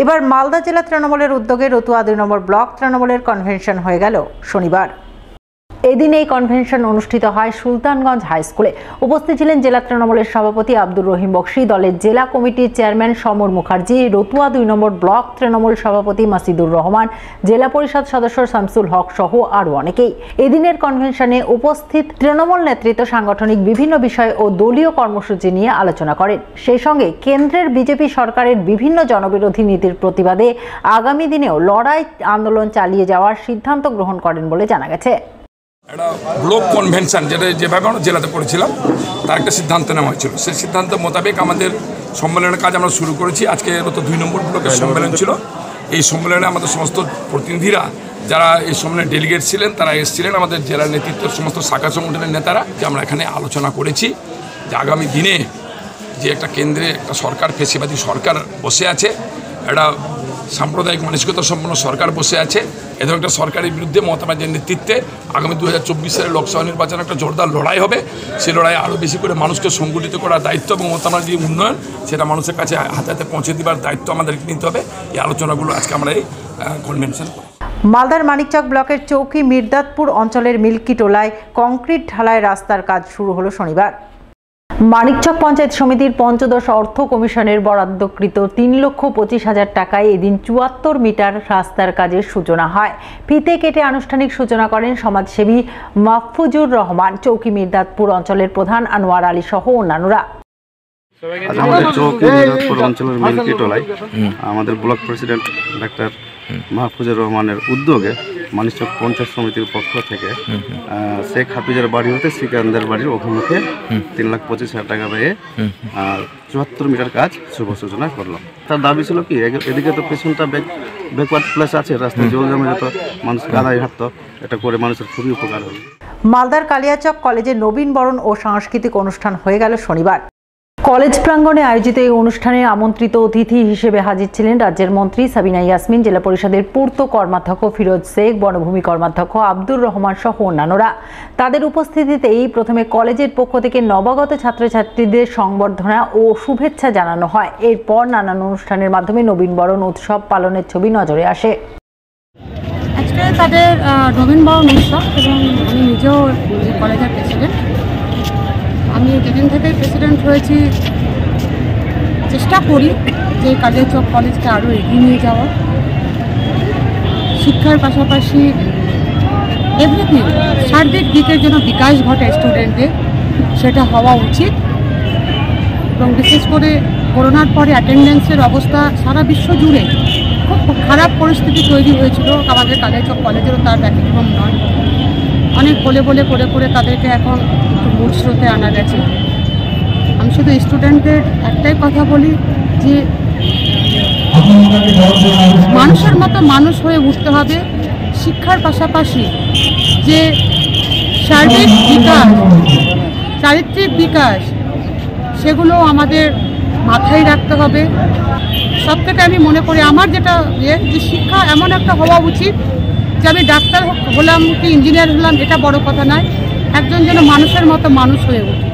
এবার মালদা জেলা তৃণমূলের উদ্যোগে রতুয়া 2 নম্বর ব্লক তৃণমূলের কনভেনশন হয়ে গেল শনিবার। এদিন এই কনভেনশন অনুষ্ঠিত হয় সুলতানগঞ্জ হাই স্কুলে। উপস্থিত ছিলেন জেলা তৃণমূলের সভাপতি আব্দুর রহিম বক্সি, দলের জেলা কমিটির চেয়ারম্যান সমর মুখার্জি, রতুয়া 2 নম্বর ব্লক তৃণমূল সভাপতি মাসিদুর রহমান, জেলা পরিষদ সদস্য শামসুল হক সহ আরও অনেকেই। এদিনের কনভেনশনে উপস্থিত তৃণমূল নেতৃত্ব সাংগঠনিক বিভিন্ন বিষয় ও দলীয় কর্মসূচি নিয়ে আলোচনা করেন। সেই সঙ্গে কেন্দ্রের বিজেপি সরকারের বিভিন্ন জনবিরোধী নীতির প্রতিবাদে আগামী দিনেও লড়াই আন্দোলন চালিয়ে যাওয়ার সিদ্ধান্ত গ্রহণ করেন বলে জানা গেছে। একটা ব্লক কনভেনশন যেভাবে আমরা জেলাতে করেছিলাম তার একটা সিদ্ধান্ত নেওয়া হয়েছিল। সেই সিদ্ধান্ত মোতাবেক আমাদের সম্মেলনের কাজ আমরা শুরু করেছি। আজকে তো 2 নম্বর ব্লকের সম্মেলন ছিল। এই সম্মেলনে আমাদের সমস্ত প্রতিনিধিরা যারা এই সম্মেলনে ডেলিগেট ছিলেন তারা এসেছিলেন, আমাদের জেলার নেতৃত্বের সমস্ত শাখা সংগঠনের নেতারা। যে আমরা এখানে আলোচনা করেছি যে আগামী দিনে যে একটা কেন্দ্রে একটা সরকার, ফেসিবাদী সরকার বসে আছে, একটা সাম্প্রদায়িক মানসিকতা সম্পন্ন সরকার বসে আছে, এ ধরনের একটা সরকারের বিরুদ্ধে মমতা ব্যানার্জির নেতৃত্বে আগামী 2024 সালের লোকসভা নির্বাচনে একটা জোরদার লড়াই হবে। সেই লড়াইয়ে আরও বেশি করে মানুষকে সংগঠিত করার দায়িত্ব এবং মমতা ব্যানার্জির উন্নয়ন সেটা মানুষের কাছে হাতে হাতে পৌঁছে দেওয়ার দায়িত্ব আমাদেরকে নিতে হবে। এই আলোচনাগুলো আজকে আমরা এই কনভেনশন করি। মালদার মানিকচক ব্লকের চৌকি মির্দাতপুর অঞ্চলের মিল্কিটোলায় কংক্রিট ঢালাই রাস্তার কাজ শুরু হলো শনিবার। মানিকচক পঞ্চায়েত সমিতির পঞ্চদশ অর্থ কমিশনের বরাদ্দকৃত 3,25,000 টাকায় এদিন 74 মিটার রাস্তার কাজের সূচনা হয়। ফিতে কেটে আনুষ্ঠানিক সূচনা করেন সমাজসেবী মাহফুজুর রহমান, চৌকি মির্দাতপুর অঞ্চলের প্রধান আনোয়ার আলী সহ অন্যান্যরা। আমাদের চৌকি মির্দাতপুর অঞ্চলের মিল্কিটোলায় আমাদের ব্লক প্রেসিডেন্ট ডাক্তার মাহফুজুর রহমানের উদ্যোগে মানিকচক পঞ্চায়েত সমিতির পক্ষ থেকে শেখ হাফিজের বাড়ি হতে শ্রীকান্তের বাড়ির অভিমুখে 3,25,000 টাকা ব্যয়ে 74 মিটার কাজ শুভ সূচনা করলো। তার দাবি ছিল কি, এদিকে তো পেছনটা ব্যাকওয়ার্ড প্লেস আছে, রাস্তায় জল জমে যেত, মানুষ কাদায় হাঁটতো, এটা করে মানুষের খুবই উপকার হবে। মালদার কালিয়াচক কলেজে নবীন বরণ ও সাংস্কৃতিক অনুষ্ঠান হয়ে গেল শনিবার। কলেজ প্রাঙ্গণে আয়োজিত এই অনুষ্ঠানে আমন্ত্রিত অতিথি হিসেবে হাজির ছিলেন রাজ্যের মন্ত্রী সাবিনা ইয়াসমিন, জেলা পরিষদের পূর্ত কর্মাধ্যক্ষ ফিরোজ শেখ, বনভূমি কর্মাধ্যক্ষ আব্দুর রহমান সহ অন্যান্যরা। তাদের উপস্থিতিতেই প্রথমে কলেজের পক্ষ থেকে নবাগত ছাত্রছাত্রীদের সংবর্ধনা ও শুভেচ্ছা জানানো হয়। এরপর নানান অনুষ্ঠানের মাধ্যমে নবীন বরণ উৎসব পালনের ছবি নজরে আসে। আজকে তাদের নবীন বরণ উৎসব এবং আমি নিজেও কলেজের প্রেসিডেন্ট। আমি যেদিন থেকে প্রেসিডেন্ট হয়েছি চেষ্টা করি যে কালিয়াচক কলেজকে আরও এগিয়ে নিয়ে যাওয়া, শিক্ষার পাশাপাশি এভরিথিং সার্বিক দিকের জন্য বিকাশ ঘটে স্টুডেন্টদের, সেটা হওয়া উচিত। এবং বিশেষ করে করোনার পরে অ্যাটেন্ডেন্সের অবস্থা সারা বিশ্ব জুড়ে খুব খারাপ পরিস্থিতি তৈরি হয়েছিল, আমাদের কালিয়াচক কলেজেরও তার ব্যতিক্রম নয়। অনেক বলে করে তাদেরকে এখন একটু মূল স্রোতে আনা গেছে। আমি শুধু স্টুডেন্টদের একটাই কথা বলি যে মানুষের মতো মানুষ হয়ে উঠতে হবে। শিক্ষার পাশাপাশি যে সার্বিক বিকাশ, চারিত্রিক বিকাশ, সেগুলো আমাদের মাথায় রাখতে হবে। সব থেকে আমি মনে করি আমার যেটা যে শিক্ষা এমন একটা হওয়া উচিত যে আমি ডাক্তার হলাম কি ইঞ্জিনিয়ার হলাম এটা বড় কথা নয়, একজন যেন মানুষের মতো মানুষ হয়ে ওঠে।